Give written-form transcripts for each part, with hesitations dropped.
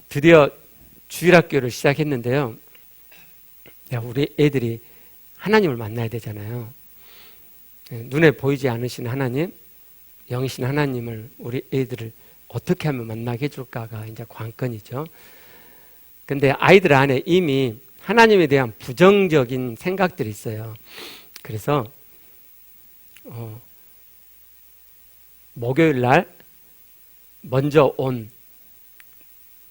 드디어 주일학교를 시작했는데요. 우리 애들이 하나님을 만나야 되잖아요. 눈에 보이지 않으신 하나님, 영이신 하나님을 우리 애들을 어떻게 하면 만나게 해줄까가 이제 관건이죠. 근데 아이들 안에 이미 하나님에 대한 부정적인 생각들이 있어요. 그래서 목요일 날 먼저 온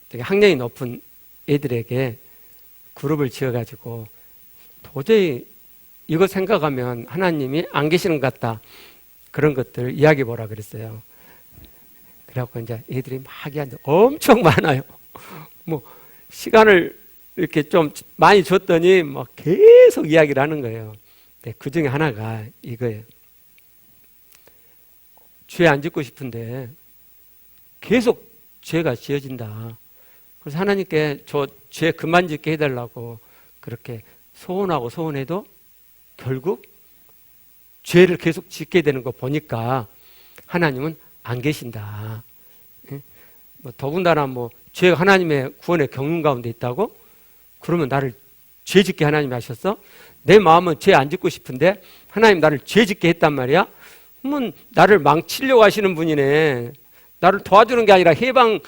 되게 학년이 높은 애들에게 그룹을 지어가지고 도저히 이거 생각하면 하나님이 안 계시는 것 같다. 그런 것들 이야기해 보라 그랬어요. 그래갖고 이제 애들이 막 이야기하는데 엄청 많아요. 뭐 시간을 이렇게 좀 많이 줬더니 막 계속 이야기를 하는 거예요. 그 중에 하나가 이거예요. 죄 안 짓고 싶은데 계속 죄가 지어진다. 그래서 하나님께 저 죄 그만 짓게 해달라고 그렇게 소원하고 소원해도 결국 죄를 계속 짓게 되는 거 보니까 하나님은 안 계신다. 뭐 더군다나 뭐 죄가 하나님의 구원의 경륜 가운데 있다고? 그러면 나를 죄 짓게 하나님이 하셨어? 내 마음은 죄 안 짓고 싶은데 하나님 나를 죄 짓게 했단 말이야? 그러면 나를 망치려고 하시는 분이네. 나를 도와주는 게 아니라 해방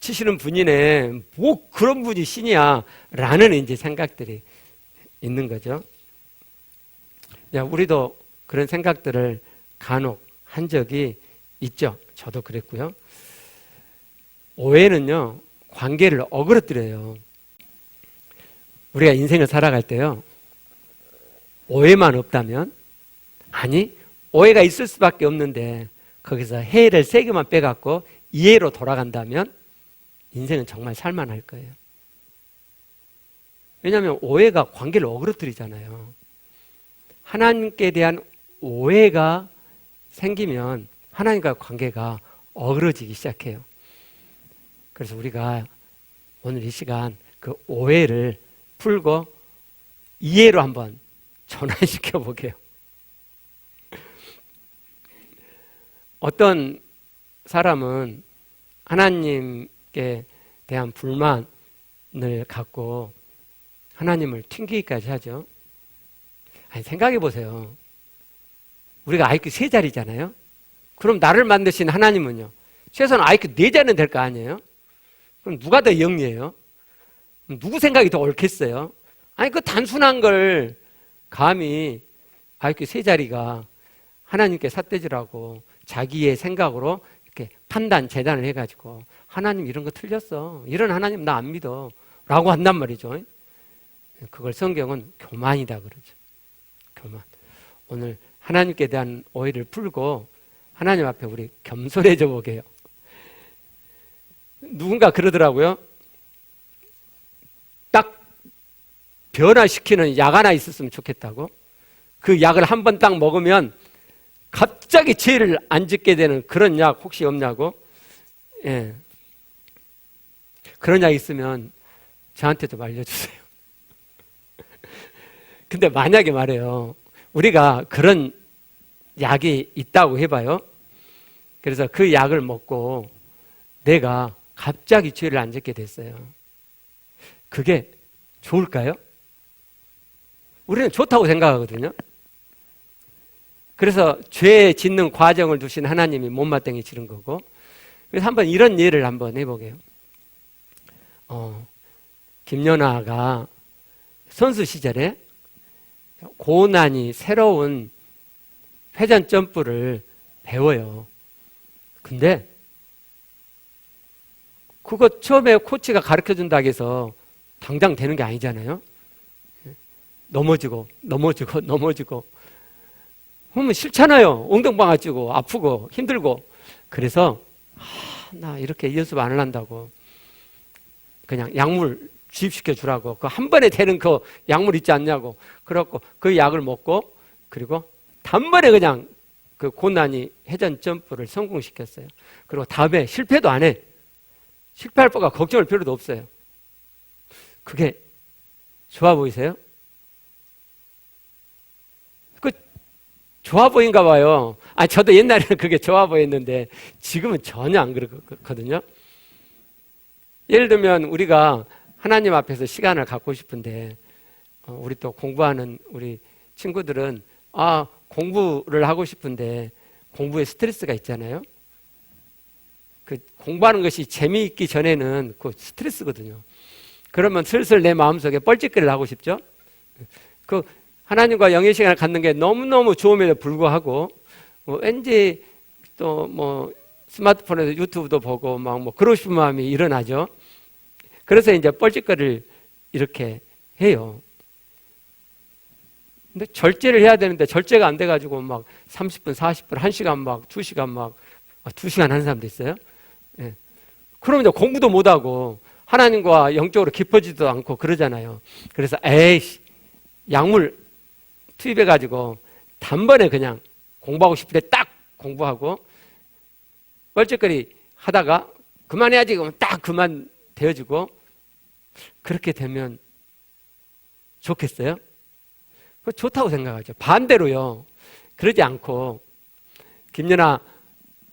치시는 분이네. 뭐 그런 분이 신이야. 라는 이제 생각들이 있는 거죠. 우리도 그런 생각들을 간혹 한 적이 있죠. 저도 그랬고요. 오해는요, 관계를 어그러뜨려요. 우리가 인생을 살아갈 때요, 오해만 없다면, 아니, 오해가 있을 수밖에 없는데, 거기서 해를 3개만 빼갖고 이해로 돌아간다면, 인생은 정말 살만할 거예요. 왜냐하면 오해가 관계를 어그러뜨리잖아요. 하나님께 대한 오해가 생기면 하나님과 관계가 어그러지기 시작해요. 그래서 우리가 오늘 이 시간 그 오해를 풀고 이해로 한번 전환시켜 보게요. 어떤 사람은 하나님께 대한 불만을 갖고 하나님을 튕기기까지 하죠. 아니, 생각해 보세요. 우리가 IQ 3자리잖아요. 그럼 나를 만드신 하나님은요? 최소한 IQ 4자리는 될 거 아니에요? 그럼 누가 더 영리해요? 누구 생각이 더 옳겠어요? 아니, 그 단순한 걸 감히 IQ 3자리가 하나님께 삿대질하고 자기의 생각으로 이렇게 판단, 재단을 해가지고 하나님 이런 거 틀렸어. 이런 하나님 나 안 믿어. 라고 한단 말이죠. 그걸 성경은 교만이다 그러죠. 교만. 오늘 하나님께 대한 오해를 풀고 하나님 앞에 우리 겸손해져 보게요. 누군가 그러더라고요. 딱 변화시키는 약 하나 있었으면 좋겠다고. 그 약을 한 번 딱 먹으면 갑자기 죄를 안 짓게 되는 그런 약 혹시 없냐고. 예. 그런 약 있으면 저한테 좀 알려주세요. 근데 만약에 말해요. 우리가 그런 약이 있다고 해봐요. 그래서 그 약을 먹고 내가 갑자기 죄를 안 짓게 됐어요. 그게 좋을까요? 우리는 좋다고 생각하거든요. 그래서 죄 짓는 과정을 두신 하나님이 못마땅히 치른 거고. 그래서 한번 이런 예를 한번 해보게요. 김연아가 선수 시절에 고난이 새로운 회전 점프를 배워요. 근데 그거 처음에 코치가 가르쳐준다고 해서 당장 되는 게 아니잖아요. 넘어지고 그러면 싫잖아요. 엉덩방아 찌고 아프고 힘들고. 그래서 나 이렇게 연습 안 한다고 그냥 약물 주입시켜 주라고. 그 한 번에 되는 그 약물 있지 않냐고. 그래갖고 그 약을 먹고 그리고 단번에 그냥 그 고난이 회전 점프를 성공시켰어요. 그리고 다음에 실패도 안 해. 실패할 거가 걱정할 필요도 없어요. 그게 좋아 보이세요? 그 좋아 보인가 봐요. 저도 옛날에는 그게 좋아 보였는데 지금은 전혀 안 그렇거든요. 예를 들면 우리가 하나님 앞에서 시간을 갖고 싶은데 우리 또 공부하는 우리 친구들은 공부를 하고 싶은데 공부에 스트레스가 있잖아요. 그 공부하는 것이 재미있기 전에는 그 스트레스거든요. 그러면 슬슬 내 마음속에 뻘짓거리를 하고 싶죠. 그 하나님과 영의 시간을 갖는 게 너무너무 좋음에도 불구하고 왠지 또 뭐 스마트폰에서 유튜브도 보고 막 뭐 그러고 싶은 마음이 일어나죠. 그래서 이제 뻘짓거리를 이렇게 해요. 근데 절제를 해야 되는데 절제가 안 돼가지고 막 30분, 40분, 1시간 막 2시간 막 2시간 하는 사람도 있어요. 예. 그러면 이제 공부도 못하고 하나님과 영적으로 깊어지지도 않고 그러잖아요. 그래서 에이씨 약물 투입해가지고 단번에 그냥 공부하고 싶을 때 딱 공부하고 뻘짓거리 하다가 그만해야지 그러면 딱 그만 되어지고 그렇게 되면 좋겠어요? 좋다고 생각하죠. 반대로요. 그러지 않고 김연아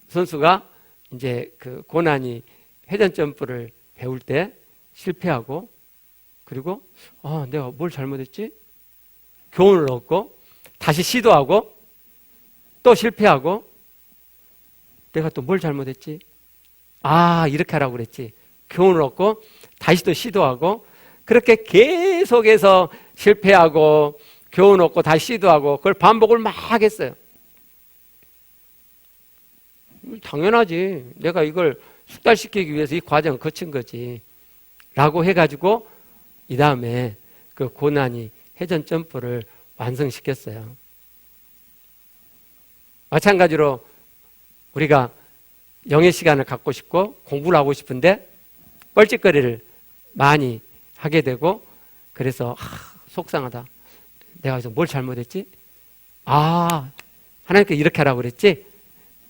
선수가 이제 그 고난이 회전 점프를 배울 때 실패하고 그리고 내가 뭘 잘못했지? 교훈을 얻고 다시 시도하고 또 실패하고 내가 또 뭘 잘못했지? 이렇게 하라고 그랬지. 교훈을 얻고 다시 또 시도하고 그렇게 계속해서 실패하고 교훈 얻고 다시 시도하고 그걸 반복을 막 했어요. 당연하지. 내가 이걸 숙달시키기 위해서 이 과정을 거친 거지. 라고 해가지고 이 다음에 그 고난이 회전 점프를 완성시켰어요. 마찬가지로 우리가 영의 시간을 갖고 싶고 공부를 하고 싶은데 뻘짓거리를 많이 하게 되고 그래서 속상하다. 내가 그래서 뭘 잘못했지? 하나님께 이렇게 하라고 그랬지?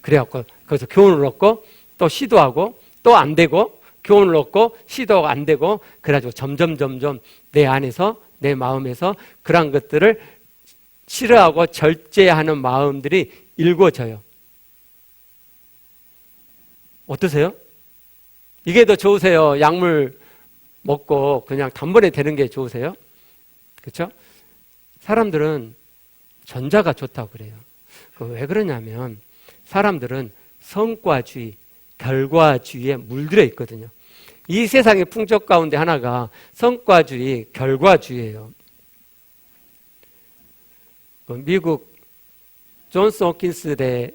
그래갖고 거기서 교훈을 얻고 또 시도하고 또 안 되고 교훈을 얻고 시도가 안 되고 그래가지고 점점 내 안에서 내 마음에서 그런 것들을 싫어하고 절제하는 마음들이 일궈져요. 어떠세요? 이게 더 좋으세요? 약물 먹고 그냥 단번에 되는 게 좋으세요? 그렇죠? 사람들은 전자가 좋다고 그래요. 왜 그러냐면 사람들은 성과주의, 결과주의에 물들어 있거든요. 이 세상의 풍족 가운데 하나가 성과주의, 결과주의예요. 미국 존스 홉킨스대의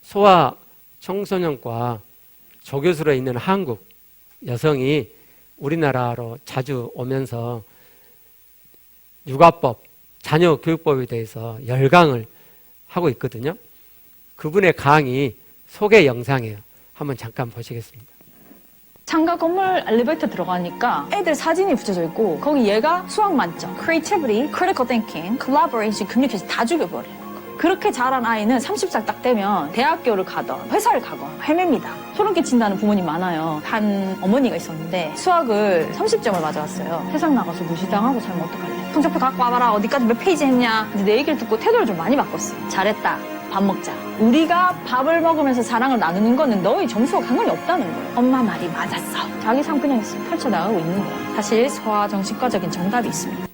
소아 청소년과 조교수로 있는 한국 여성이 우리나라로 자주 오면서 육아법, 자녀 교육법에 대해서 열강을 하고 있거든요. 그분의 강의 소개 영상이에요. 한번 잠깐 보시겠습니다. 창가 건물 엘리베이터 들어가니까 애들 사진이 붙여져 있고 거기 얘가 수학 만점, creativity, critical thinking, collaboration, communication 다 죽여버려요. 그렇게 자란 아이는 30살 딱 되면 대학교를 가던 회사를 가건 헤맵니다. 소름 끼친다는 부모님 많아요. 한 어머니가 있었는데 수학을 30점을 맞아왔어요. 세상 나가서 무시당하고 살면 어떡할래? 성적표 갖고 와봐라. 어디까지 몇 페이지 했냐. 이제 내 얘기를 듣고 태도를 좀 많이 바꿨어요. 잘했다. 밥 먹자. 우리가 밥을 먹으면서 사랑을 나누는 거는 너의 점수와 상관이 없다는 거예요. 엄마 말이 맞았어. 자기 삶 그냥 펼쳐나가고 있는 거예요. 사실 소아 정신과적인 정답이 있습니다.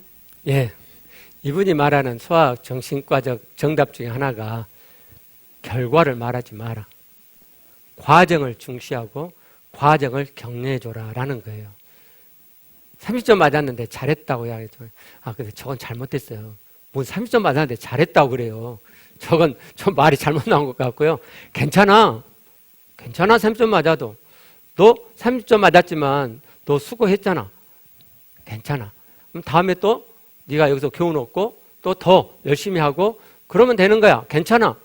예, 이분이 말하는 소아 정신과적 정답 중에 하나가 결과를 말하지 마라. 과정을 중시하고 과정을 격려해줘라 라는 거예요. 30점 맞았는데 잘했다고 이야기했죠. 근데 저건 잘못됐어요. 뭐 30점 맞았는데 잘했다고 그래요. 저건 좀 말이 잘못 나온 것 같고요. 괜찮아. 30점 맞아도. 너 30점 맞았지만 너 수고했잖아. 괜찮아. 그럼 다음에 또 네가 여기서 교훈 얻고 또 더 열심히 하고 그러면 되는 거야. 괜찮아.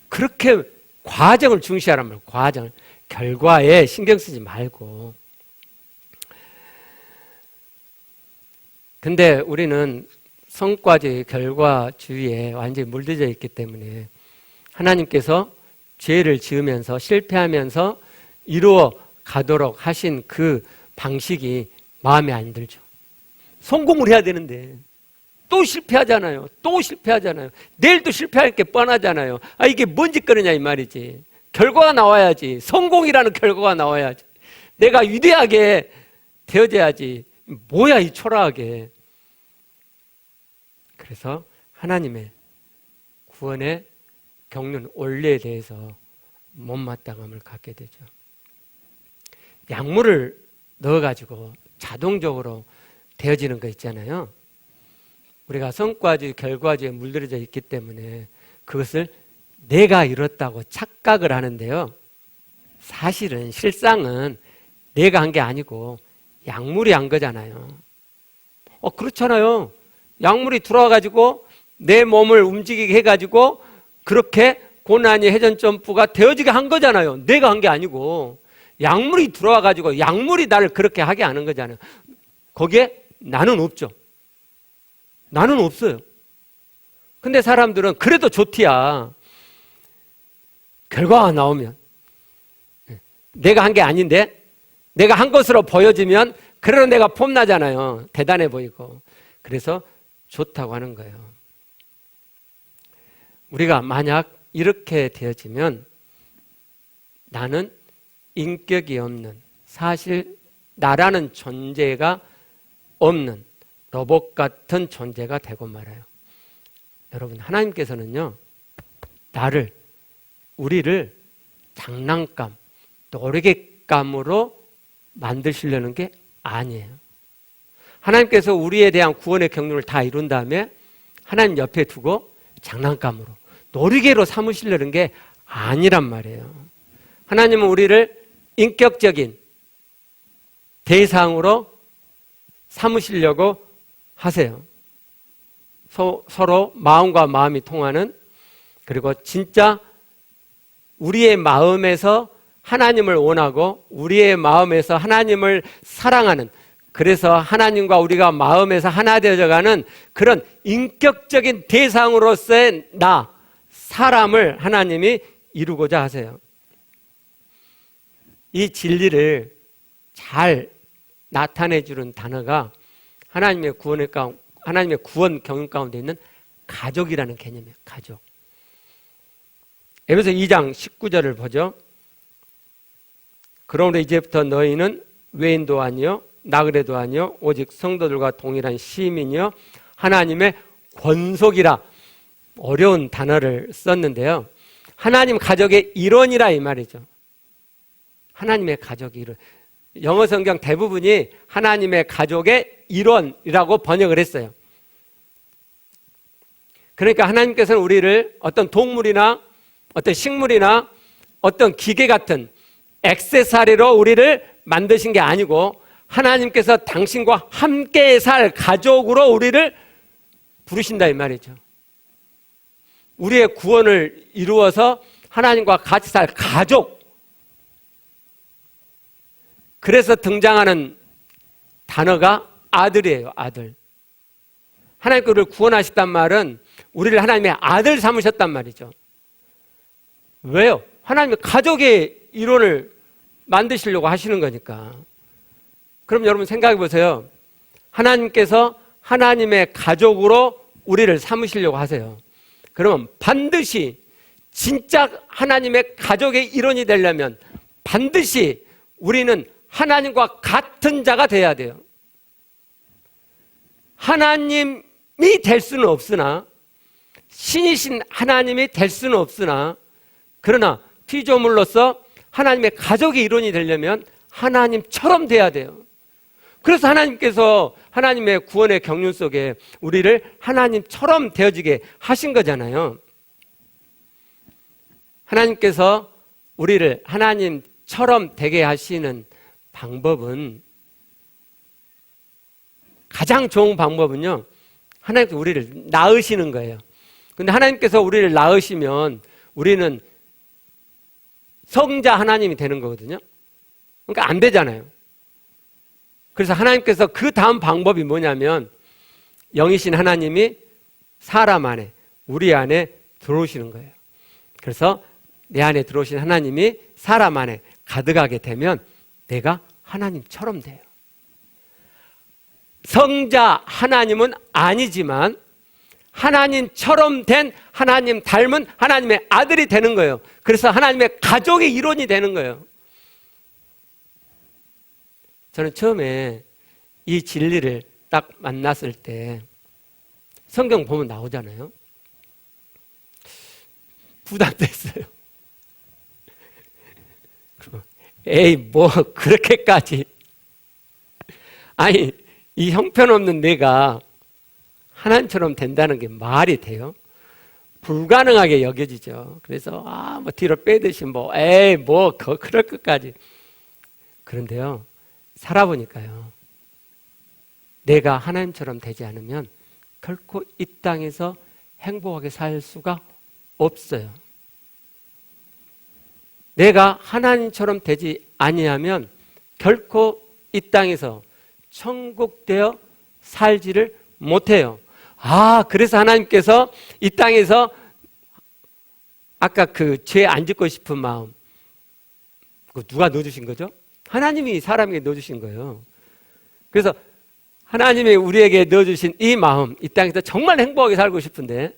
그렇게 과정을 중시하란 말이에요. 과정을. 결과에 신경 쓰지 말고. 근데 우리는 성과주의, 결과주의에 완전히 물들여 있기 때문에 하나님께서 죄를 지으면서 실패하면서 이루어 가도록 하신 그 방식이 마음에 안 들죠. 성공을 해야 되는데 또 실패하잖아요. 내일도 실패할 게 뻔하잖아요. 이게 뭔 짓거리냐 이 말이지. 결과가 나와야지. 성공이라는 결과가 나와야지. 내가 위대하게 되어져야지. 뭐야 이 초라하게. 그래서 하나님의 구원의 겪는 원리에 대해서 못마땅함을 갖게 되죠. 약물을 넣어가지고 자동적으로 되어지는 거 있잖아요. 우리가 성과주의, 결과주의에 물들여져 있기 때문에 그것을 내가 이뤘다고 착각을 하는데요. 사실은 실상은 내가 한 게 아니고 약물이 한 거잖아요. 그렇잖아요. 약물이 들어와가지고 내 몸을 움직이게 해가지고 그렇게 고난이 회전점프가 되어지게 한 거잖아요. 내가 한 게 아니고 약물이 들어와가지고 약물이 나를 그렇게 하게 하는 거잖아요. 거기에 나는 없죠. 나는 없어요. 근데 사람들은 그래도 좋디야. 결과가 나오면 내가 한 게 아닌데 내가 한 것으로 보여지면 그래도 내가 폼나잖아요. 대단해 보이고. 그래서 좋다고 하는 거예요. 우리가 만약 이렇게 되어지면 나는 인격이 없는, 사실 나라는 존재가 없는 로봇 같은 존재가 되고 말아요. 여러분, 하나님께서는요, 우리를 장난감, 놀이개감으로 만드시려는 게 아니에요. 하나님께서 우리에 대한 구원의 경륜을 다 이룬 다음에 하나님 옆에 두고 장난감으로, 놀이개로 삼으시려는 게 아니란 말이에요. 하나님은 우리를 인격적인 대상으로 삼으시려고 하세요. 서로 마음과 마음이 통하는, 그리고 진짜 우리의 마음에서 하나님을 원하고 우리의 마음에서 하나님을 사랑하는, 그래서 하나님과 우리가 마음에서 하나 되어져가는 그런 인격적인 대상으로서의 사람을 하나님이 이루고자 하세요. 이 진리를 잘 나타내주는 단어가 하나님의 구원 경륜 가운데 있는 가족이라는 개념이에요. 가족. 에베소 2장 19절을 보죠. 그러므로 이제부터 너희는 외인도 아니요 나그네도 아니요 오직 성도들과 동일한 시민이요 하나님의 권속이라. 어려운 단어를 썼는데요. 하나님 가족의 일원이라 이 말이죠. 하나님의 가족의 일원. 영어 성경 대부분이 하나님의 가족의 일원이라고 번역을 했어요. 그러니까 하나님께서는 우리를 어떤 동물이나 어떤 식물이나 어떤 기계 같은 액세서리로 우리를 만드신 게 아니고 하나님께서 당신과 함께 살 가족으로 우리를 부르신다 이 말이죠. 우리의 구원을 이루어서 하나님과 같이 살 가족. 그래서 등장하는 단어가 아들이에요. 아들. 하나님께서 우리를 구원하셨단 말은 우리를 하나님의 아들 삼으셨단 말이죠. 왜요? 하나님의 가족의 일원을 만드시려고 하시는 거니까. 그럼 여러분 생각해 보세요. 하나님께서 하나님의 가족으로 우리를 삼으시려고 하세요. 그러면 반드시 진짜 하나님의 가족의 일원이 되려면 반드시 우리는 하나님과 같은 자가 돼야 돼요. 하나님이 될 수는 없으나, 신이신 하나님이 될 수는 없으나, 그러나 피조물로서 하나님의 가족의 일원이 되려면 하나님처럼 돼야 돼요. 그래서 하나님께서 하나님의 구원의 경륜 속에 우리를 하나님처럼 되어지게 하신 거잖아요. 하나님께서 우리를 하나님처럼 되게 하시는 방법은, 가장 좋은 방법은요, 하나님께서 우리를 낳으시는 거예요. 근데 하나님께서 우리를 낳으시면 우리는 성자 하나님이 되는 거거든요. 그러니까 안 되잖아요. 그래서 하나님께서 그 다음 방법이 뭐냐면 영이신 하나님이 사람 안에, 우리 안에 들어오시는 거예요. 그래서 내 안에 들어오신 하나님이 사람 안에 가득하게 되면 내가 하나님처럼 돼요. 성자 하나님은 아니지만 하나님처럼 된 하나님 닮은 하나님의 아들이 되는 거예요. 그래서 하나님의 가족의 일원이 되는 거예요. 저는 처음에 이 진리를 딱 만났을 때 성경 보면 나오잖아요. 부담됐어요. 에이, 뭐 그렇게까지. 아니, 이 형편없는 내가 하나님처럼 된다는 게 말이 돼요? 불가능하게 여겨지죠. 그래서 뭐 뒤로 빼듯이 에이, 그럴 것까지. 그런데요, 살아보니까요, 내가 하나님처럼 되지 않으면 결코 이 땅에서 행복하게 살 수가 없어요. 내가 하나님처럼 되지 아니하면 결코 이 땅에서 천국되어 살지를 못해요. 그래서 하나님께서 이 땅에서 아까 그 죄 안 짓고 싶은 마음, 누가 넣어주신 거죠? 하나님이 사람에게 넣어주신 거예요. 그래서 하나님이 우리에게 넣어주신 이 마음, 이 땅에서 정말 행복하게 살고 싶은데,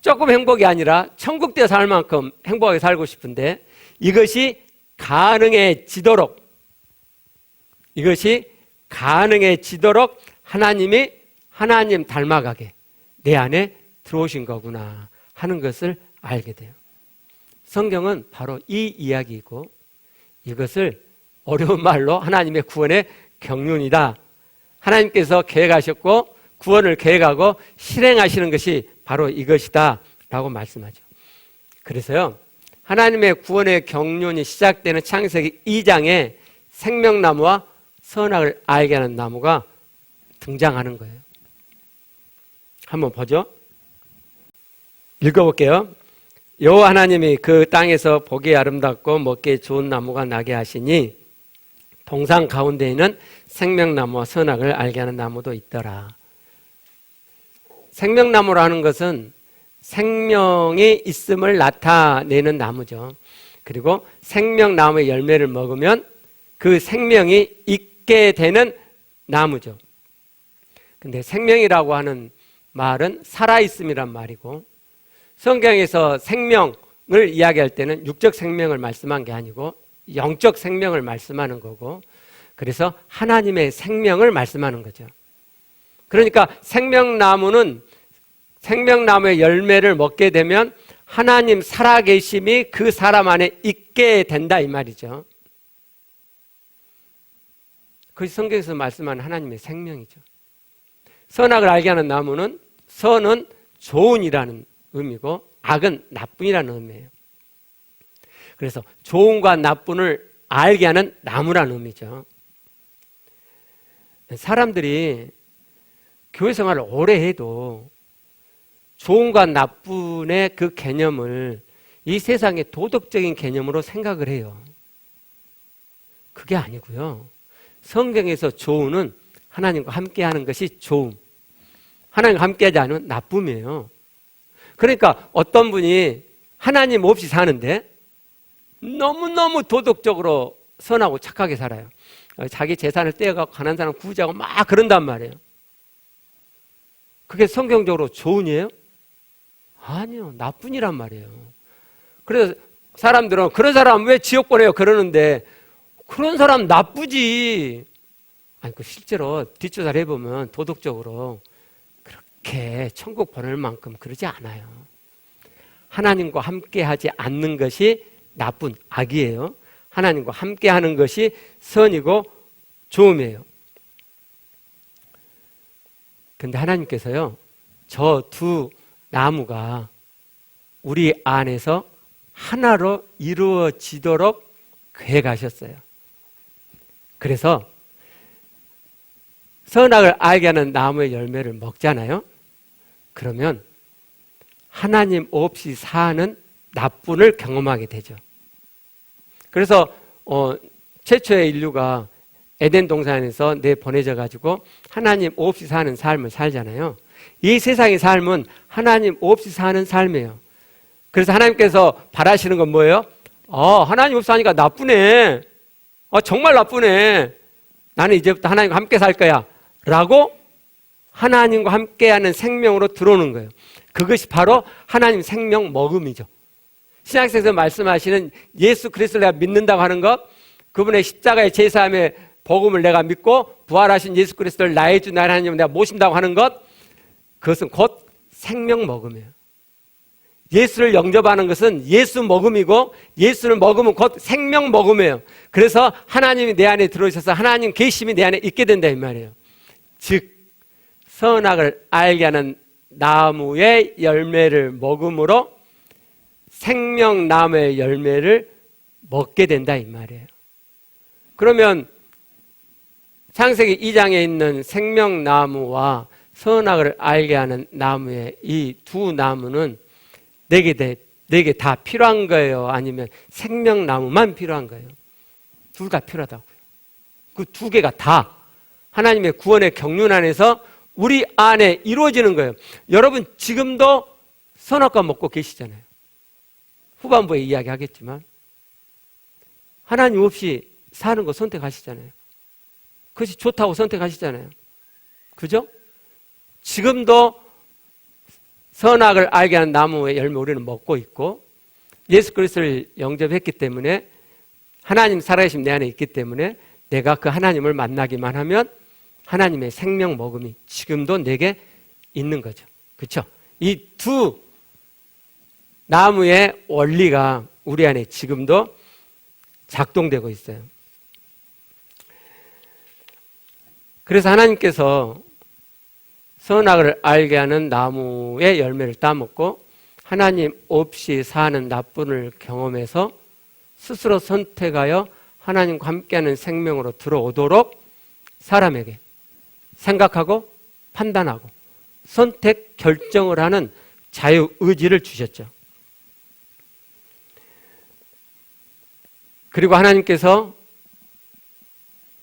조금 행복이 아니라 천국되어 살 만큼 행복하게 살고 싶은데, 이것이 가능해지도록 하나님이 하나님 닮아가게 내 안에 들어오신 거구나 하는 것을 알게 돼요. 성경은 바로 이 이야기이고, 이것을 어려운 말로 하나님의 구원의 경륜이다, 하나님께서 계획하셨고 구원을 계획하고 실행하시는 것이 바로 이것이다 라고 말씀하죠. 그래서요, 하나님의 구원의 경륜이 시작되는 창세기 2장에 생명나무와 선악을 알게 하는 나무가 등장하는 거예요. 한번 보죠. 읽어볼게요. 여호와 하나님이 그 땅에서 보기 아름답고 먹기 좋은 나무가 나게 하시니 동산 가운데에는 생명나무와 선악을 알게 하는 나무도 있더라. 생명나무라는 것은 생명이 있음을 나타내는 나무죠. 그리고 생명나무의 열매를 먹으면 그 생명이 있게 되는 나무죠. 근데 생명이라고 하는 말은 살아있음이란 말이고, 성경에서 생명을 이야기할 때는 육적 생명을 말씀한 게 아니고 영적 생명을 말씀하는 거고, 그래서 하나님의 생명을 말씀하는 거죠. 그러니까 생명나무는 생명나무의 열매를 먹게 되면 하나님 살아계심이 그 사람 안에 있게 된다 이 말이죠. 그것이 성경에서 말씀하는 하나님의 생명이죠. 선악을 알게 하는 나무는, 선은 좋은이라는 의미고 악은 나쁜이라는 의미예요. 그래서 좋은과 나쁜을 알게 하는 나무라는 의미죠. 사람들이 교회 생활을 오래 해도 좋은과 나쁜의 그 개념을 이 세상의 도덕적인 개념으로 생각을 해요. 그게 아니고요. 성경에서 좋은은 하나님과 함께하는 것이 좋음, 하나님과 함께하지 않으면 나쁨이에요. 그러니까 어떤 분이 하나님 없이 사는데 너무너무 도덕적으로 선하고 착하게 살아요. 자기 재산을 떼어가고 가난한 사람 구제하고 막 그런단 말이에요. 그게 성경적으로 좋은이에요? 아니요, 나쁜이란 말이에요. 그래서 사람들은 그런 사람 왜 지옥 보내요 그러는데, 그런 사람 나쁘지. 아니, 실제로 뒷조사를 해보면 도덕적으로 그렇게 천국 보낼 만큼 그러지 않아요. 하나님과 함께하지 않는 것이 나쁜 악이에요. 하나님과 함께하는 것이 선이고 좋음이에요. 근데 하나님께서요, 저 두 나무가 우리 안에서 하나로 이루어지도록 계획하셨어요. 그래서 선악을 알게 하는 나무의 열매를 먹잖아요. 그러면 하나님 없이 사는 나쁨을 경험하게 되죠. 그래서 최초의 인류가 에덴 동산에서 내보내져 가지고 하나님 없이 사는 삶을 살잖아요. 이 세상의 삶은 하나님 없이 사는 삶이에요. 그래서 하나님께서 바라시는 건 뭐예요? 하나님 없이 사니까 나쁘네. 정말 나쁘네. 나는 이제부터 하나님과 함께 살 거야 라고 하나님과 함께하는 생명으로 들어오는 거예요. 그것이 바로 하나님 생명 먹음이죠. 신약성에서 말씀하시는 예수 그리스도를 내가 믿는다고 하는 것, 그분의 십자가의 제사함의 복음을 내가 믿고 부활하신 예수 그리스도를 나의 주 나의 하나님을 내가 모신다고 하는 것, 그것은 곧 생명 먹음이에요. 예수를 영접하는 것은 예수 먹음이고 예수를 먹으면 곧 생명 먹음이에요. 그래서 하나님이 내 안에 들어오셔서 하나님 계심이 내 안에 있게 된다 이 말이에요. 즉 선악을 알게 하는 나무의 열매를 먹음으로 생명나무의 열매를 먹게 된다 이 말이에요. 그러면 창세기 2장에 있는 생명나무와 선악을 알게 하는 나무의 이 두 나무는 내게 다 필요한 거예요? 아니면 생명나무만 필요한 거예요? 둘 다 필요하다고요. 그 두 개가 다 하나님의 구원의 경륜 안에서 우리 안에 이루어지는 거예요. 여러분 지금도 선악과 먹고 계시잖아요. 후반부에 이야기하겠지만 하나님 없이 사는 거 선택하시잖아요. 그것이 좋다고 선택하시잖아요. 그죠? 지금도 선악을 알게 하는 나무의 열매 우리는 먹고 있고 예수 그리스도를 영접했기 때문에 하나님 살아계심 내 안에 있기 때문에 내가 그 하나님을 만나기만 하면 하나님의 생명 먹음이 지금도 내게 있는 거죠. 그렇죠? 이 두 나무의 원리가 우리 안에 지금도 작동되고 있어요. 그래서 하나님께서 선악을 알게 하는 나무의 열매를 따먹고 하나님 없이 사는 나쁨을 경험해서 스스로 선택하여 하나님과 함께하는 생명으로 들어오도록 사람에게 생각하고 판단하고 선택 결정을 하는 자유의지를 주셨죠. 그리고 하나님께서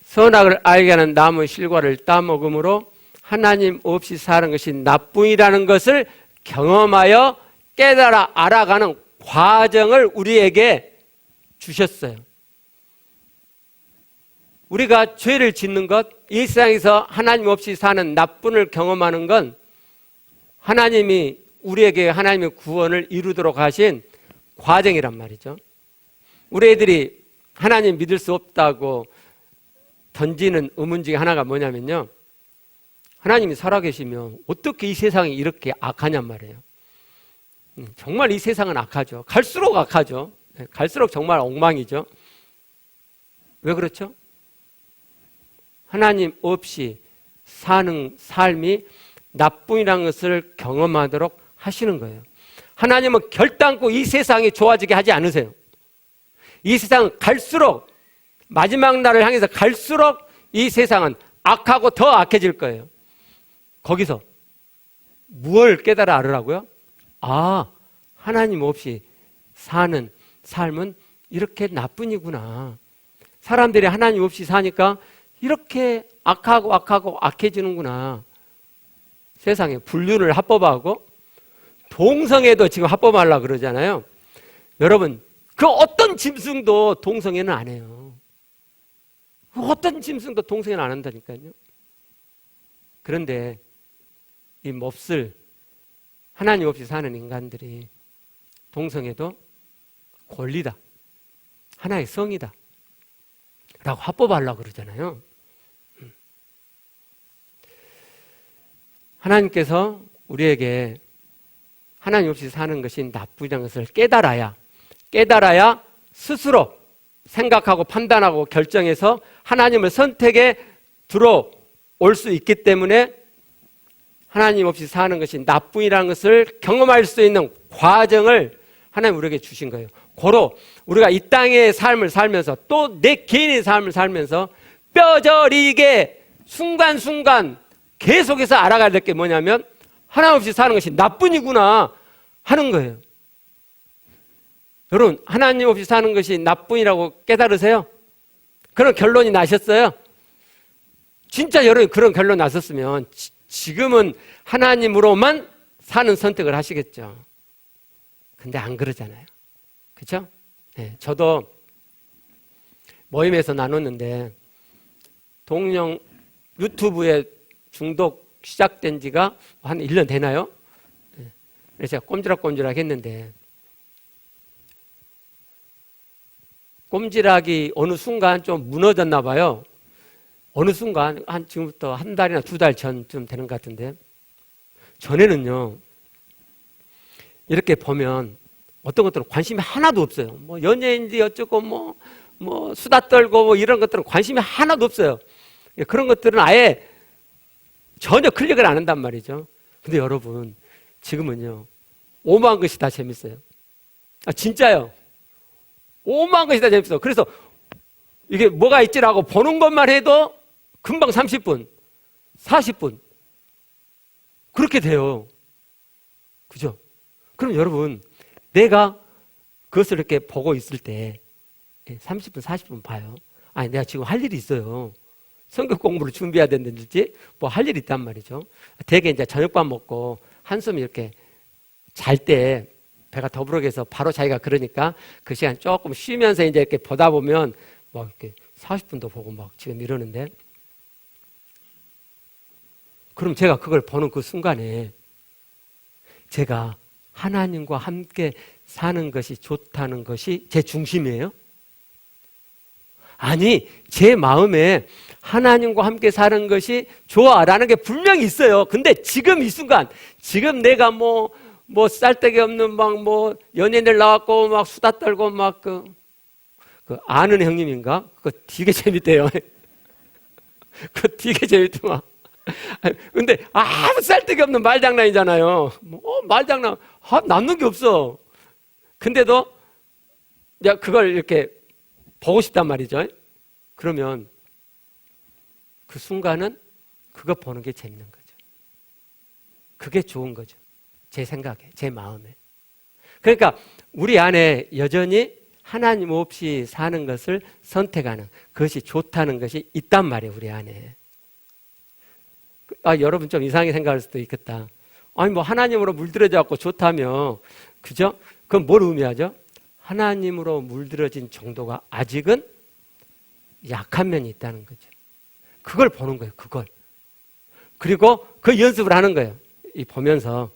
선악을 알게 하는 나무의 실과를 따먹음으로 하나님 없이 사는 것이 나쁨이라는 것을 경험하여 깨달아 알아가는 과정을 우리에게 주셨어요. 우리가 죄를 짓는 것, 이 세상에서 하나님 없이 사는 나쁨을 경험하는 건 하나님이 우리에게 하나님의 구원을 이루도록 하신 과정이란 말이죠. 우리 애들이 하나님 믿을 수 없다고 던지는 의문 중에 하나가 뭐냐면요, 하나님이 살아계시면 어떻게 이 세상이 이렇게 악하냔 말이에요. 정말 이 세상은 악하죠. 갈수록 악하죠. 갈수록 정말 엉망이죠. 왜 그렇죠? 하나님 없이 사는 삶이 나쁨이라는 것을 경험하도록 하시는 거예요. 하나님은 결단코 이 세상이 좋아지게 하지 않으세요. 이 세상은 갈수록 마지막 날을 향해서 갈수록 이 세상은 악하고 더 악해질 거예요. 거기서 무엇을 깨달아 알으라고요? 아, 하나님 없이 사는 삶은 이렇게 나뿐이구나. 사람들이 하나님 없이 사니까 이렇게 악하고 악해지는구나. 세상에 불륜을 합법하고 동성애도 지금 합법하려고 그러잖아요. 여러분, 그 어떤 짐승도 동성애는 안 해요. 어떤 짐승도 동성애는 안 한다니까요. 그런데 이 몹쓸 하나님 없이 사는 인간들이 동성애도 권리다, 하나의 성이다 라고 합법하려고 그러잖아요. 하나님께서 우리에게 하나님 없이 사는 것이 나쁘다는 것을 깨달아야 스스로 생각하고 판단하고 결정해서 하나님을 선택에 들어올 수 있기 때문에 하나님 없이 사는 것이 나쁨이라는 것을 경험할 수 있는 과정을 하나님 우리에게 주신 거예요. 고로 우리가 이 땅의 삶을 살면서 또 내 개인의 삶을 살면서 뼈저리게 순간순간 계속해서 알아가야 될 게 뭐냐면 하나님 없이 사는 것이 나뿐이구나 하는 거예요. 여러분, 하나님 없이 사는 것이 나뿐이라고 깨달으세요? 그런 결론이 나셨어요? 진짜 여러분이 그런 결론 나셨으면 지금은 하나님으로만 사는 선택을 하시겠죠. 근데 안 그러잖아요. 그렇죠? 네, 저도 모임에서 나눴는데 동령 유튜브에 중독 시작된 지가 한 1년 되나요? 그래서 제가 꼼지락꼼지락 했는데, 꼼지락이 어느 순간 좀 무너졌나 봐요. 어느 순간, 지금부터 한 달이나 2달 전쯤 되는 것 같은데, 전에는요, 이렇게 보면 어떤 것들은 관심이 하나도 없어요. 뭐 연예인지 어쩌고 뭐 수다 떨고 뭐 이런 것들은 관심이 하나도 없어요. 그런 것들은 아예 전혀 클릭을 안 한단 말이죠. 근데 여러분, 지금은요, 오만 것이 다 재밌어요. 진짜요. 오만 것이 다 재밌어. 그래서 이게 뭐가 있지라고 보는 것만 해도 금방 30분, 40분. 그렇게 돼요. 그죠? 그럼 여러분, 내가 그것을 이렇게 보고 있을 때 30분, 40분 봐요. 아니, 내가 지금 할 일이 있어요. 성경 공부를 준비해야 된다든지 뭐 할 일이 있단 말이죠. 대개 이제 저녁밥 먹고 한숨 이렇게 잘 때 배가 더부룩해서 바로 자기가 그러니까 그 시간 조금 쉬면서 이제 이렇게 보다 보면 막 이렇게 40분도 보고 막 지금 이러는데, 그럼 제가 그걸 보는 그 순간에 제가 하나님과 함께 사는 것이 좋다는 것이 제 중심이에요? 아니, 제 마음에 하나님과 함께 사는 것이 좋아라는 게 분명히 있어요. 근데 지금 이 순간, 지금 내가 뭐 쌀데기 없는 막 연예인들 나왔고 막 수다 떨고 막 그 아는 형님인가? 그거 되게 재밌대요. 그거 되게 재밌더만. 근데 아무 쌀데기 없는 말장난이잖아요. 말장난, 남는 게 없어. 근데도 내가 그걸 이렇게 보고 싶단 말이죠. 그러면 그 순간은 그거 보는 게 재밌는 거죠. 그게 좋은 거죠. 제 생각에, 제 마음에. 그러니까 우리 안에 여전히 하나님 없이 사는 것을 선택하는, 그것이 좋다는 것이 있단 말이에요, 우리 안에. 여러분 좀 이상하게 생각할 수도 있겠다. 아니, 뭐 하나님으로 물들어져 갖고 좋다며, 그죠? 그건 뭘 의미하죠? 하나님으로 물들어진 정도가 아직은 약한 면이 있다는 거죠. 그걸 보는 거예요, 그걸. 그리고 그 연습을 하는 거예요. 이 보면서,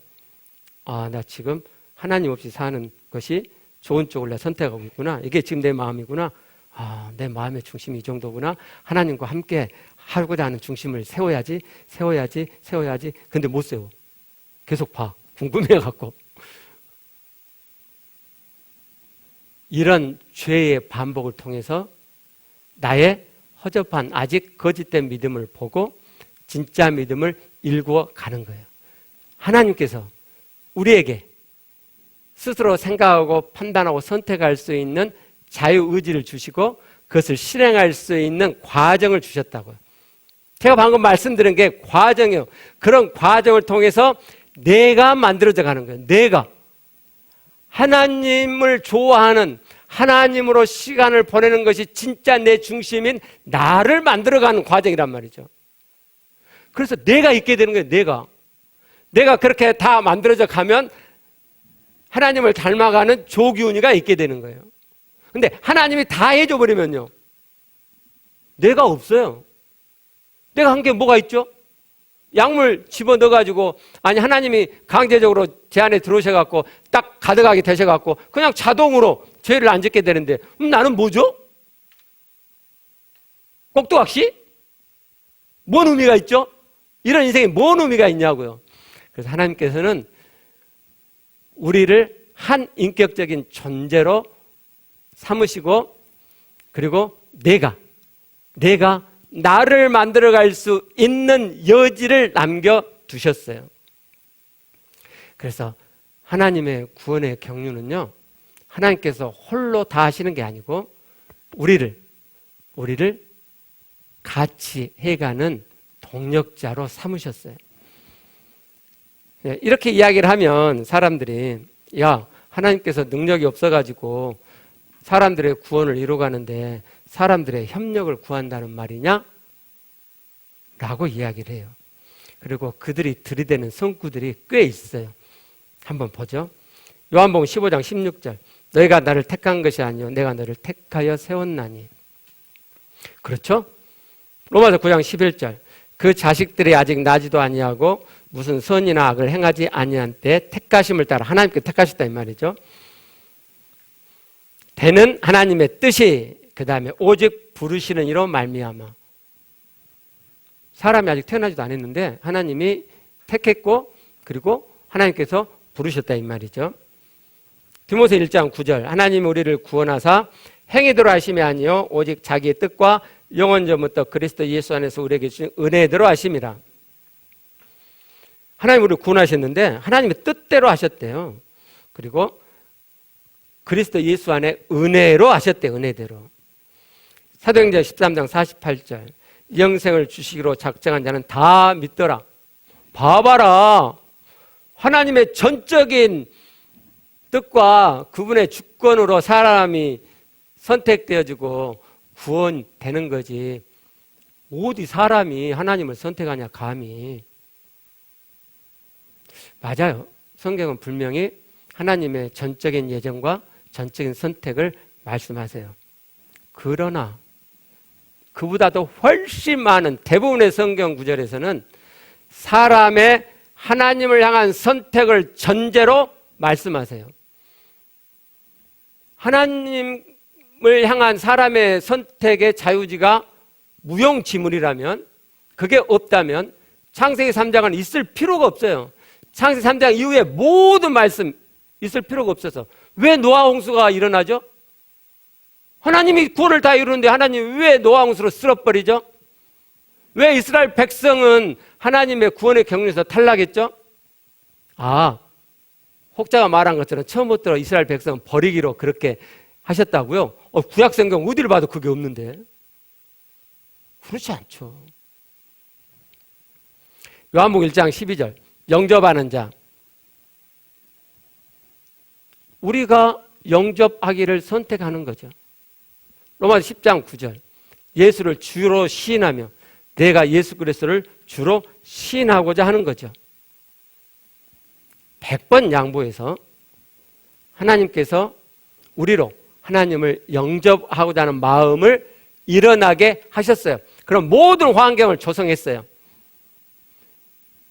나 지금 하나님 없이 사는 것이 좋은 쪽을 내가 선택하고 있구나. 이게 지금 내 마음이구나. 내 마음의 중심이 이 정도구나. 하나님과 함께 하고자 하는 중심을 세워야지. 근데 못 세워. 계속 봐. 궁금해갖고. 이런 죄의 반복을 통해서 나의 허접한 아직 거짓된 믿음을 보고 진짜 믿음을 일구어 가는 거예요. 하나님께서 우리에게 스스로 생각하고 판단하고 선택할 수 있는 자유의지를 주시고 그것을 실행할 수 있는 과정을 주셨다고요. 제가 방금 말씀드린 게 과정이에요. 그런 과정을 통해서 내가 만들어져 가는 거예요. 내가 하나님을 좋아하는, 하나님으로 시간을 보내는 것이 진짜 내 중심인 나를 만들어가는 과정이란 말이죠. 그래서 내가 있게 되는 거예요. 내가 그렇게 다 만들어져 가면 하나님을 닮아가는 조기훈이가 있게 되는 거예요. 근데 하나님이 다 해줘 버리면요, 내가 없어요. 내가 한 게 뭐가 있죠? 약물 집어넣어가지고, 아니 하나님이 강제적으로 제 안에 들어오셔갖고 딱 가득하게 되셔갖고 그냥 자동으로 죄를 안 짓게 되는데, 나는 뭐죠? 꼭두각시? 뭔 의미가 있죠? 이런 인생에 뭔 의미가 있냐고요. 그래서 하나님께서는 우리를 한 인격적인 존재로 삼으시고, 그리고 내가 나를 만들어갈 수 있는 여지를 남겨두셨어요. 그래서 하나님의 구원의 경륜은요, 하나님께서 홀로 다 하시는 게 아니고 우리를 같이 해가는 동력자로 삼으셨어요. 이렇게 이야기를 하면 사람들이, 야, 하나님께서 능력이 없어가지고 사람들의 구원을 이루어가는데 사람들의 협력을 구한다는 말이냐? 라고 이야기를 해요. 그리고 그들이 들이대는 성구들이 꽤 있어요. 한번 보죠. 요한복음 15장 16절. 너희가 나를 택한 것이 아니요 내가 너를 택하여 세웠나니. 그렇죠? 로마서 9장 11절. 그 자식들이 아직 나지도 아니하고 무슨 선이나 악을 행하지 아니한 때 택하심을 따라 하나님께 택하셨다 이 말이죠. 되는 하나님의 뜻이 그 다음에 오직 부르시는 이로 말미암아. 사람이 아직 태어나지도 않았는데 하나님이 택했고 그리고 하나님께서 부르셨다 이 말이죠. 디모데 1장 9절 하나님이 우리를 구원하사 행위대로 하심이 아니요 오직 자기의 뜻과 영원전부터 그리스도 예수 안에서 우리에게 주신 은혜대로 하심이라. 하나님 우리를 구원하셨는데 하나님의 뜻대로 하셨대요. 그리고 그리스도 예수 안에 은혜로 하셨대요. 은혜대로. 사도행전 13장 48절 영생을 주시기로 작정한 자는 다 믿더라. 봐봐라. 하나님의 전적인 뜻과 그분의 주권으로 사람이 선택되어지고 구원되는 거지. 어디 사람이 하나님을 선택하냐 감히. 맞아요. 성경은 분명히 하나님의 전적인 예정과 전적인 선택을 말씀하세요. 그러나 그보다도 훨씬 많은 대부분의 성경 구절에서는 사람의 하나님을 향한 선택을 전제로 말씀하세요. 하나님을 향한 사람의 선택의 자유지가 무용지물이라면, 그게 없다면 창세기 3장은 있을 필요가 없어요. 창세기 3장 이후에 모든 말씀 있을 필요가 없어서 왜 노아 홍수가 일어나죠? 하나님이 구원을 다 이루는데 하나님이 왜 노아 홍수로 쓸어버리죠? 왜 이스라엘 백성은 하나님의 구원의 경륜에서 탈락했죠? 혹자가 말한 것처럼 처음부터 이스라엘 백성은 버리기로 그렇게 하셨다고요? 구약 성경 어디를 봐도 그게 없는데. 그렇지 않죠. 요한복음 1장 12절 영접하는 자. 우리가 영접하기를 선택하는 거죠. 로마서 10장 9절 예수를 주로 시인하며 내가 예수 그리스도를 주로 시인하고자 하는 거죠. 100번 양보해서 하나님께서 우리로 하나님을 영접하고자 하는 마음을 일어나게 하셨어요. 그럼 모든 환경을 조성했어요.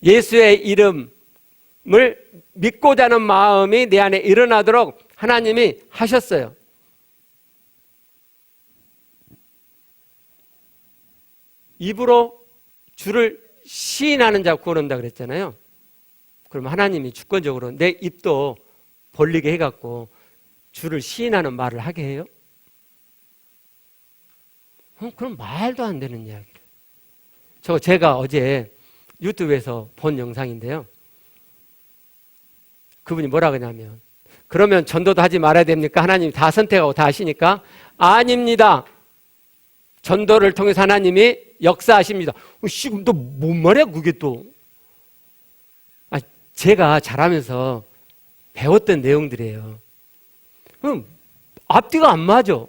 예수의 이름을 믿고자 하는 마음이 내 안에 일어나도록 하나님이 하셨어요. 입으로 주를 시인하는 자 구원한다 그랬잖아요. 그럼 하나님이 주권적으로 내 입도 벌리게 해갖고 주를 시인하는 말을 하게 해요? 그럼 말도 안 되는 이야기를. 제가 어제 유튜브에서 본 영상인데요. 그분이 뭐라 그러냐면 그러면 전도도 하지 말아야 됩니까? 하나님이 다 선택하고 다 하시니까? 아닙니다. 전도를 통해서 하나님이 역사하십니다. 너 뭔 말이야 그게 또. 제가 자라면서 배웠던 내용들이에요. 그럼 앞뒤가 안 맞아.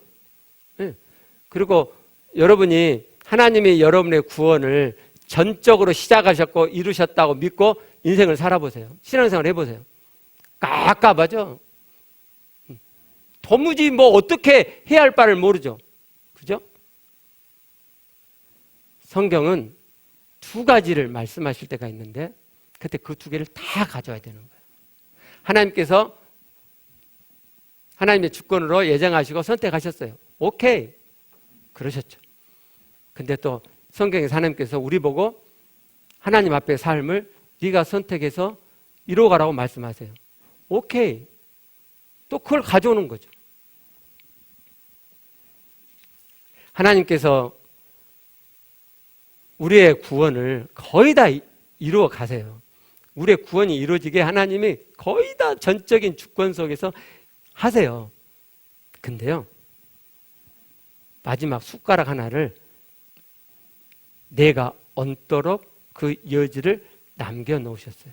그리고 여러분이 하나님이 여러분의 구원을 전적으로 시작하셨고 이루셨다고 믿고 인생을 살아보세요. 신앙생활 해보세요. 깝깝하죠. 도무지 어떻게 해야 할 바를 모르죠. 그죠? 성경은 두 가지를 말씀하실 때가 있는데 그때 그 두 개를 다 가져와야 되는 거예요. 하나님께서 하나님의 주권으로 예정하시고 선택하셨어요. 오케이. 그러셨죠. 근데 또 성경에서 하나님께서 우리 보고 하나님 앞에 삶을 네가 선택해서 이루어가라고 말씀하세요. 오케이. 또 그걸 가져오는 거죠. 하나님께서 우리의 구원을 거의 다 이루어 가세요. 우리의 구원이 이루어지게 하나님이 거의 다 전적인 주권 속에서 하세요. 근데요, 마지막 숟가락 하나를 내가 얹도록 그 여지를 남겨놓으셨어요.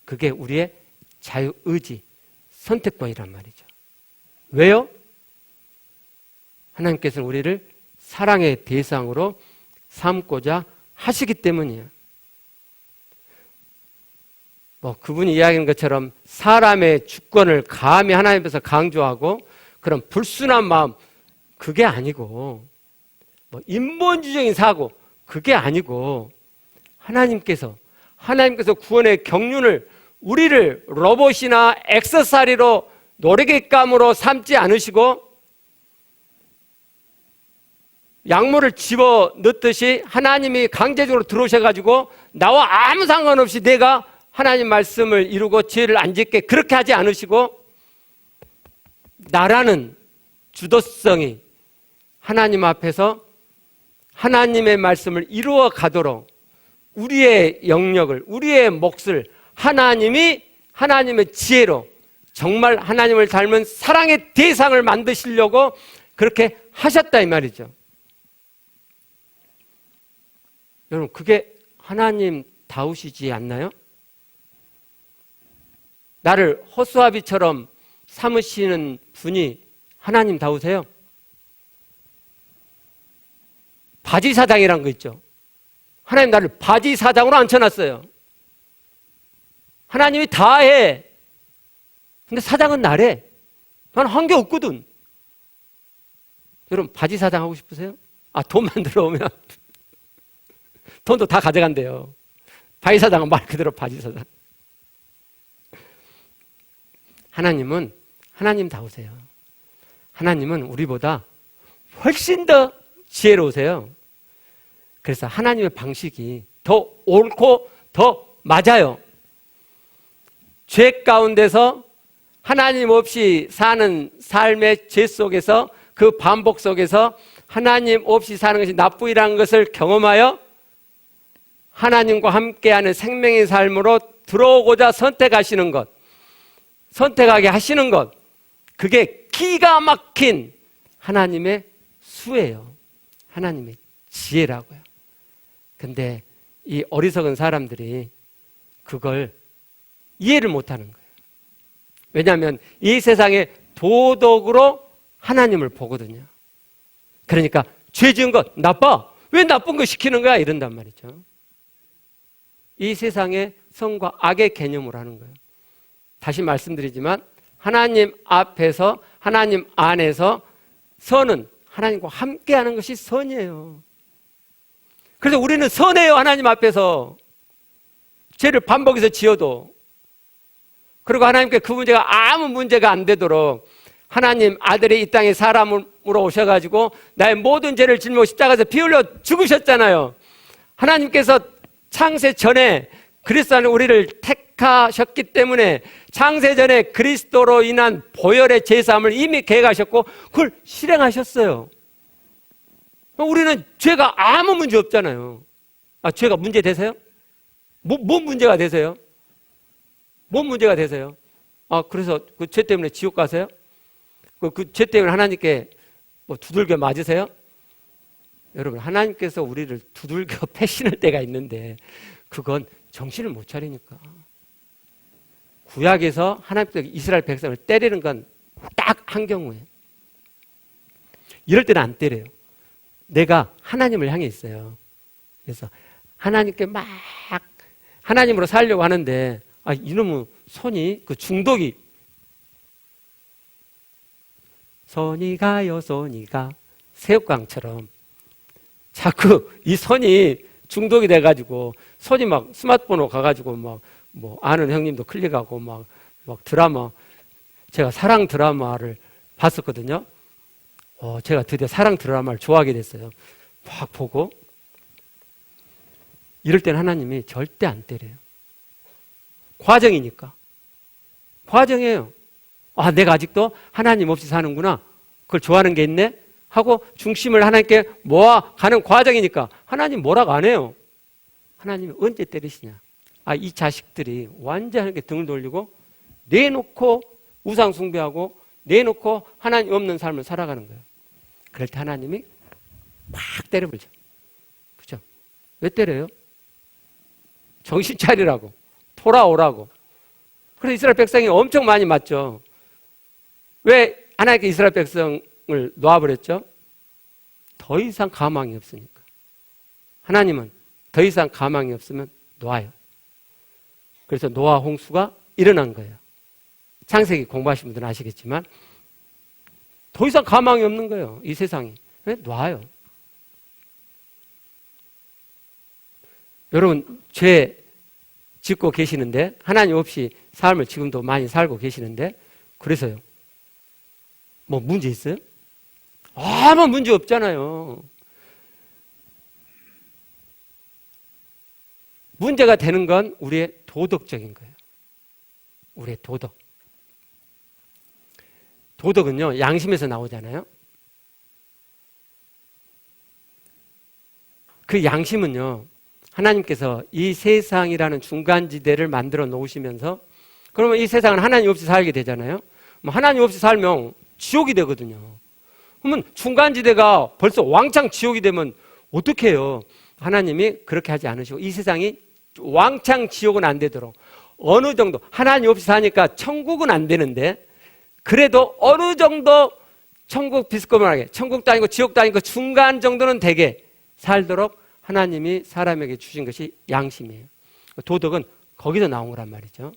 그게 우리의 자유의지, 선택권이란 말이죠. 왜요? 하나님께서는 우리를 사랑의 대상으로 삼고자 하시기 때문이에요. 그분이 이야기하는 것처럼 사람의 주권을 감히 하나님 앞에서 강조하고 그런 불순한 마음, 그게 아니고 인본주의적인 사고, 그게 아니고 하나님께서 구원의 경륜을 우리를 로봇이나 액세서리로 노래객감으로 삼지 않으시고 약물을 집어 넣듯이 하나님이 강제적으로 들어오셔가지고 나와 아무 상관없이 내가 하나님 말씀을 이루고 죄를 안 짓게 그렇게 하지 않으시고 나라는 주도성이 하나님 앞에서 하나님의 말씀을 이루어 가도록 우리의 영역을, 우리의 몫을 하나님의 지혜로 정말 하나님을 닮은 사랑의 대상을 만드시려고 그렇게 하셨다 이 말이죠. 여러분, 그게 하나님 다우시지 않나요? 나를 허수아비처럼 삼으시는 분이 하나님 다우세요? 바지사장이란 거 있죠. 하나님 나를 바지사장으로 앉혀놨어요. 하나님이 다 해. 근데 사장은 나래. 나는 한 게 없거든. 여러분, 바지사장 하고 싶으세요? 돈만 들어오면 돈도 다 가져간대요. 바지사장은 말 그대로 바지사장. 하나님은 하나님다우세요. 하나님은 우리보다 훨씬 더 지혜로우세요. 그래서 하나님의 방식이 더 옳고 더 맞아요. 죄 가운데서 하나님 없이 사는 삶의 죄 속에서 그 반복 속에서 하나님 없이 사는 것이 나쁘이라는 것을 경험하여 하나님과 함께하는 생명의 삶으로 들어오고자 선택하시는 것, 선택하게 하시는 것, 그게 기가 막힌 하나님의 수예요. 하나님의 지혜라고요. 근데 이 어리석은 사람들이 그걸 이해를 못하는 거예요. 왜냐하면 이 세상의 도덕으로 하나님을 보거든요. 그러니까 죄 지은 것 나빠. 왜 나쁜 거 시키는 거야? 이런단 말이죠. 이 세상의 선과 악의 개념으로 하는 거예요. 다시 말씀드리지만 하나님 앞에서 하나님 안에서 선은 하나님과 함께하는 것이 선이에요. 그래서 우리는 선해요. 하나님 앞에서 죄를 반복해서 지어도. 그리고 하나님께 그 문제가 아무 문제가 안 되도록 하나님 아들이 이 땅에 사람으로 오셔가지고 나의 모든 죄를 짊어 십자가에서 피 흘려 죽으셨잖아요. 하나님께서 창세 전에 그리스도 안에 우리를 택하셨기 때문에 창세 전에 그리스도로 인한 보혈의 제사함을 이미 계획하셨고 그걸 실행하셨어요. 우리는 죄가 아무 문제 없잖아요. 죄가 문제 되세요? 뭔 문제가 되세요? 뭔 문제가 되세요? 그래서 그 죄 때문에 지옥 가세요? 그 죄 때문에 하나님께 두들겨 맞으세요? 여러분, 하나님께서 우리를 두들겨 패시는 때가 있는데 그건 정신을 못 차리니까. 구약에서 하나님께서 이스라엘 백성을 때리는 건 딱 한 경우에. 이럴 때는 안 때려요. 내가 하나님을 향해 있어요. 그래서 하나님께 막 하나님으로 살려고 하는데 이놈의 손이 그 중독이 손이 가요 손이 가 새우깡처럼 자꾸 이 손이 중독이 돼가지고 손이 막 스마트폰으로 가가지고 막 아는 형님도 클릭하고 막 드라마 제가 사랑 드라마를 봤었거든요. 제가 드디어 사랑 드라마를 좋아하게 됐어요. 막 보고 이럴 땐 하나님이 절대 안 때려요. 과정이니까. 과정이에요. 내가 아직도 하나님 없이 사는구나. 그걸 좋아하는 게 있네? 하고 중심을 하나님께 모아가는 과정이니까 하나님 뭐라고 안 해요. 하나님이 언제 때리시냐. 이 자식들이 완전하게 등을 돌리고 내놓고 우상 숭배하고 내놓고 하나님 없는 삶을 살아가는 거예요. 그럴 때 하나님이 막 때려버리죠. 그죠? 왜 때려요? 정신 차리라고. 돌아오라고. 그래서 이스라엘 백성이 엄청 많이 맞죠. 왜 하나님께 이스라엘 백성을 놓아버렸죠? 더 이상 가망이 없으니까. 하나님은 더 이상 가망이 없으면 놓아요. 그래서 노아 홍수가 일어난 거예요. 창세기 공부하신 분들은 아시겠지만 더 이상 가망이 없는 거예요. 이 세상이. 왜? 놔요. 여러분 죄 짓고 계시는데 하나님 없이 삶을 지금도 많이 살고 계시는데 그래서요. 뭐 문제 있어요? 아무 문제 없잖아요. 문제가 되는 건 우리의 도덕적인 거예요. 우리의 도덕. 도덕은요, 양심에서 나오잖아요. 그 양심은요, 하나님께서 이 세상이라는 중간지대를 만들어 놓으시면서 그러면 이 세상은 하나님 없이 살게 되잖아요. 뭐 하나님 없이 살면 지옥이 되거든요. 그러면 중간지대가 벌써 왕창 지옥이 되면 어떻게 해요? 하나님이 그렇게 하지 않으시고 이 세상이 왕창 지옥은 안 되도록 어느 정도 하나님 없이 사니까 천국은 안 되는데 그래도 어느 정도 천국 비스코만하게 천국도 아니고 지옥도 아니고 중간 정도는 되게 살도록 하나님이 사람에게 주신 것이 양심이에요. 도덕은 거기서 나온 거란 말이죠.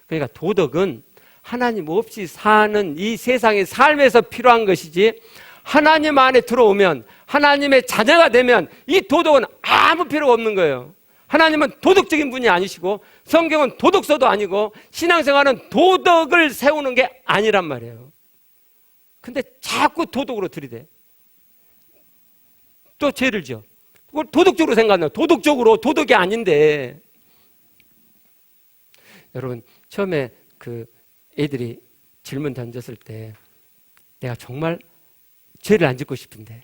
그러니까 도덕은 하나님 없이 사는 이 세상의 삶에서 필요한 것이지 하나님 안에 들어오면 하나님의 자녀가 되면 이 도덕은 아무 필요가 없는 거예요. 하나님은 도덕적인 분이 아니시고 성경은 도덕서도 아니고 신앙생활은 도덕을 세우는 게 아니란 말이에요. 근데 자꾸 도덕으로 들이대. 또 죄를 지어. 그걸 도덕적으로 생각해요. 도덕적으로 도덕이 아닌데. 여러분 처음에 그 애들이 질문 던졌을 때 내가 정말 죄를 안 짓고 싶은데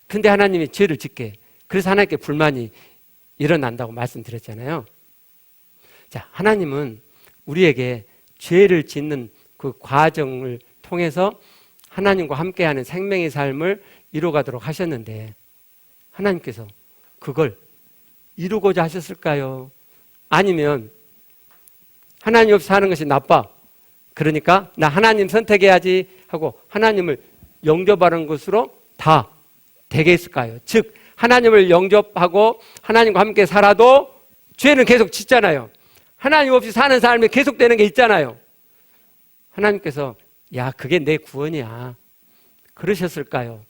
근데 하나님이 죄를 짓게 그래서 하나님께 불만이 일어난다고 말씀드렸잖아요. 자, 하나님은 우리에게 죄를 짓는 그 과정을 통해서 하나님과 함께하는 생명의 삶을 이루어가도록 하셨는데 하나님께서 그걸 이루고자 하셨을까요? 아니면 하나님 없이 사는 것이 나빠. 그러니까 나 하나님 선택해야지 하고 하나님을 영접하는 것으로 다 되게 했을까요? 즉 하나님을 영접하고 하나님과 함께 살아도 죄는 계속 짓잖아요. 하나님 없이 사는 삶이 계속되는 게 있잖아요. 하나님께서 야 그게 내 구원이야 그러셨을까요?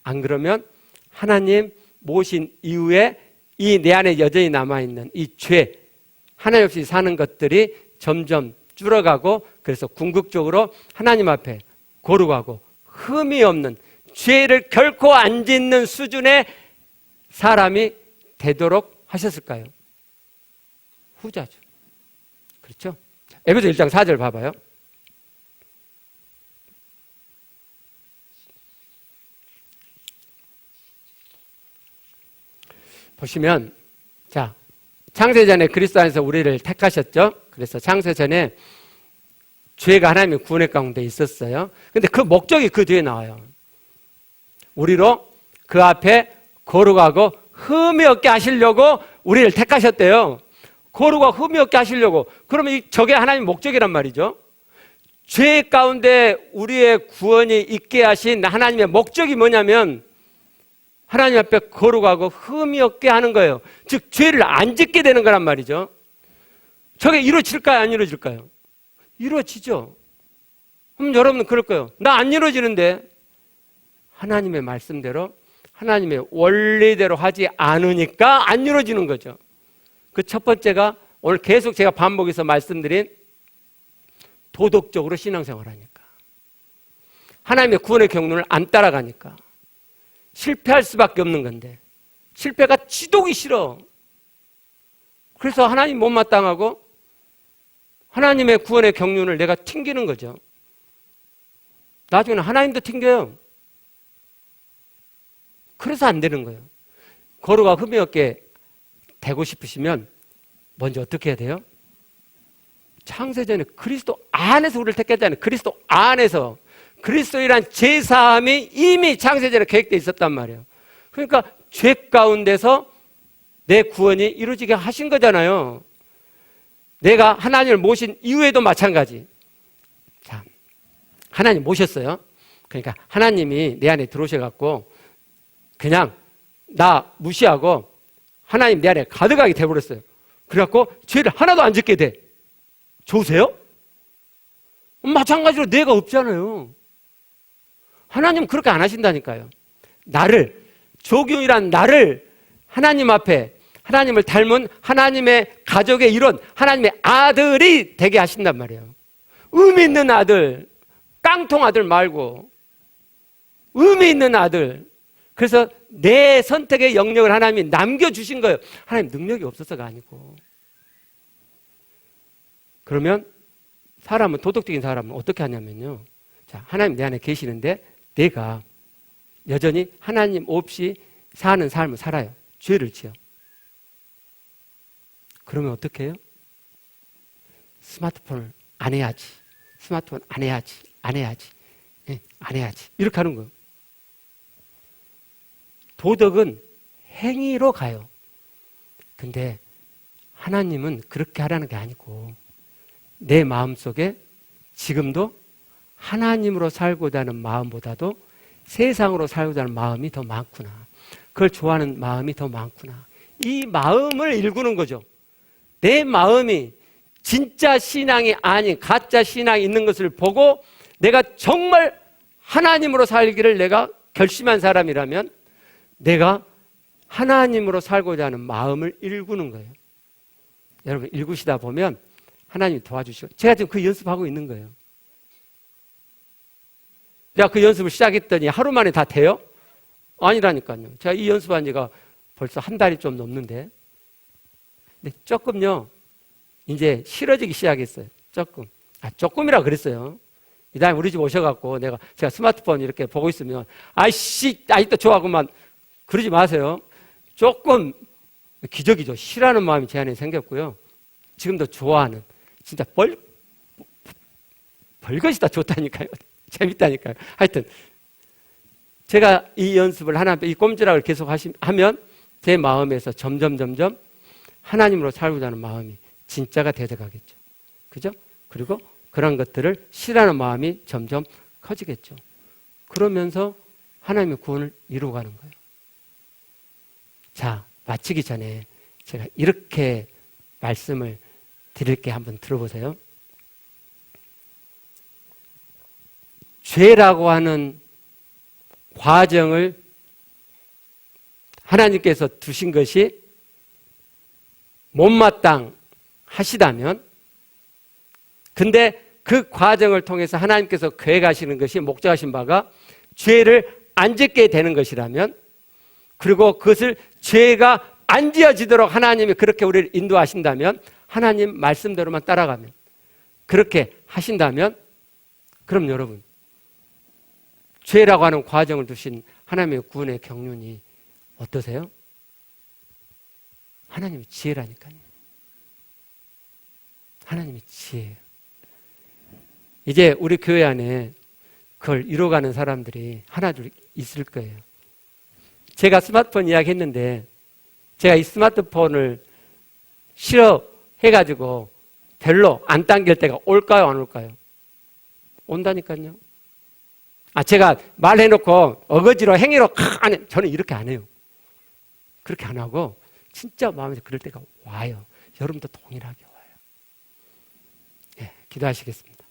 안 그러면 하나님 모신 이후에 이 내 안에 여전히 남아있는 이 죄 하나님 없이 사는 것들이 점점 줄어가고 그래서 궁극적으로 하나님 앞에 거룩하고 흠이 없는 죄를 결코 안 짓는 수준의 사람이 되도록 하셨을까요? 후자죠. 그렇죠? 에베소 1장 4절 봐봐요. 보시면 자 창세전에 그리스도 안에서 우리를 택하셨죠. 그래서 창세전에 죄가 하나님의 구원의 가운데 있었어요. 근데 그 목적이 그 뒤에 나와요. 우리로 그 앞에 거룩하고 흠이 없게 하시려고 우리를 택하셨대요. 거룩하고 흠이 없게 하시려고. 그러면 저게 하나님의 목적이란 말이죠. 죄 가운데 우리의 구원이 있게 하신 하나님의 목적이 뭐냐면 하나님 앞에 거룩하고 흠이 없게 하는 거예요. 즉 죄를 안 짓게 되는 거란 말이죠. 저게 이루어질까요? 안 이루어질까요? 이루어지죠. 그럼 여러분은 그럴 거예요. 나 안 이루어지는데 하나님의 말씀대로 하나님의 원리대로 하지 않으니까 안 이루어지는 거죠. 그 첫 번째가 오늘 계속 제가 반복해서 말씀드린 도덕적으로 신앙생활하니까 하나님의 구원의 경륜을 안 따라가니까 실패할 수밖에 없는 건데 실패가 지독이 싫어. 그래서 하나님 못마땅하고 하나님의 구원의 경륜을 내가 튕기는 거죠. 나중에는 하나님도 튕겨요. 그래서 안 되는 거예요. 거룩하고 흠이 없게 되고 싶으시면 먼저 어떻게 해야 돼요? 창세전에 그리스도 안에서 우리를 택했잖아요. 그리스도 안에서 그리스도이란 제사함이 이미 창세전에 계획되어 있었단 말이에요. 그러니까 죄 가운데서 내 구원이 이루어지게 하신 거잖아요. 내가 하나님을 모신 이후에도 마찬가지. 자, 하나님 모셨어요. 그러니까 하나님이 내 안에 들어오셔갖고 그냥 나 무시하고 하나님 내 안에 가득하게 돼버렸어요. 그래갖고 죄를 하나도 안 짓게 돼. 좋으세요? 마찬가지로 내가 없잖아요. 하나님 그렇게 안 하신다니까요. 나를, 조경이란 나를 하나님 앞에 하나님을 닮은 하나님의 가족의 일원, 하나님의 아들이 되게 하신단 말이에요. 의미 있는 아들, 깡통 아들 말고 의미 있는 아들. 그래서 내 선택의 영역을 하나님이 남겨주신 거예요. 하나님 능력이 없어서가 아니고. 그러면 사람은, 도덕적인 사람은 어떻게 하냐면요. 자, 하나님 내 안에 계시는데 내가 여전히 하나님 없이 사는 삶을 살아요. 죄를 지어. 그러면 어떻게 해요? 스마트폰을 안 해야지. 스마트폰 안 해야지. 안 해야지. 네, 안 해야지. 이렇게 하는 거예요. 도덕은 행위로 가요. 근데 하나님은 그렇게 하라는 게 아니고 내 마음속에 지금도 하나님으로 살고자 하는 마음보다도 세상으로 살고자 하는 마음이 더 많구나. 그걸 좋아하는 마음이 더 많구나. 이 마음을 일구는 거죠. 내 마음이 진짜 신앙이 아닌 가짜 신앙이 있는 것을 보고 내가 정말 하나님으로 살기를 내가 결심한 사람이라면 내가 하나님으로 살고자 하는 마음을 일구는 거예요. 여러분 일구시다 보면 하나님이 도와주시고 제가 지금 그 연습하고 있는 거예요. 제가 그 연습을 시작했더니 하루 만에 다 돼요? 아니라니까요. 제가 이 연습한 지가 벌써 한 달이 좀 넘는데 근데 조금요 이제 싫어지기 시작했어요. 조금이라 그랬어요. 이 다음에 우리 집 오셔갖고 제가 스마트폰 이렇게 보고 있으면 아이씨 아직도 좋아하고만 그러지 마세요. 조금 기적이죠. 싫어하는 마음이 제 안에 생겼고요. 지금도 좋아하는 진짜 벌것이 다 좋다니까요. 재밌다니까요. 하여튼 제가 이 연습을 하나님 이 꼼지락을 계속 하면 제 마음에서 점점 하나님으로 살고자 하는 마음이 진짜가 되어가겠죠. 그죠? 그리고 그런 것들을 싫어하는 마음이 점점 커지겠죠. 그러면서 하나님의 구원을 이루어가는 거예요. 자, 마치기 전에 제가 이렇게 말씀을 드릴게 한번 들어보세요. 죄라고 하는 과정을 하나님께서 두신 것이 못마땅하시다면 근데 그 과정을 통해서 하나님께서 계획하시는 것이 목적하신 바가 죄를 안 짓게 되는 것이라면 그리고 그것을 죄가 안 지어지도록 하나님이 그렇게 우리를 인도하신다면 하나님 말씀대로만 따라가면 그렇게 하신다면 그럼 여러분 죄라고 하는 과정을 두신 하나님의 구원의 경륜이 어떠세요? 하나님의 지혜라니까요. 하나님의 지혜예요. 이제 우리 교회 안에 그걸 이뤄가는 사람들이 하나둘 있을 거예요. 제가 스마트폰 이야기 했는데 제가 이 스마트폰을 싫어해가지고 별로 안 당길 때가 올까요? 안 올까요? 온다니까요. 제가 말해놓고 어거지로 행위로 저는 이렇게 안 해요. 그렇게 안 하고 진짜 마음에서 그럴 때가 와요. 여러분도 동일하게 와요. 네, 기도하시겠습니다.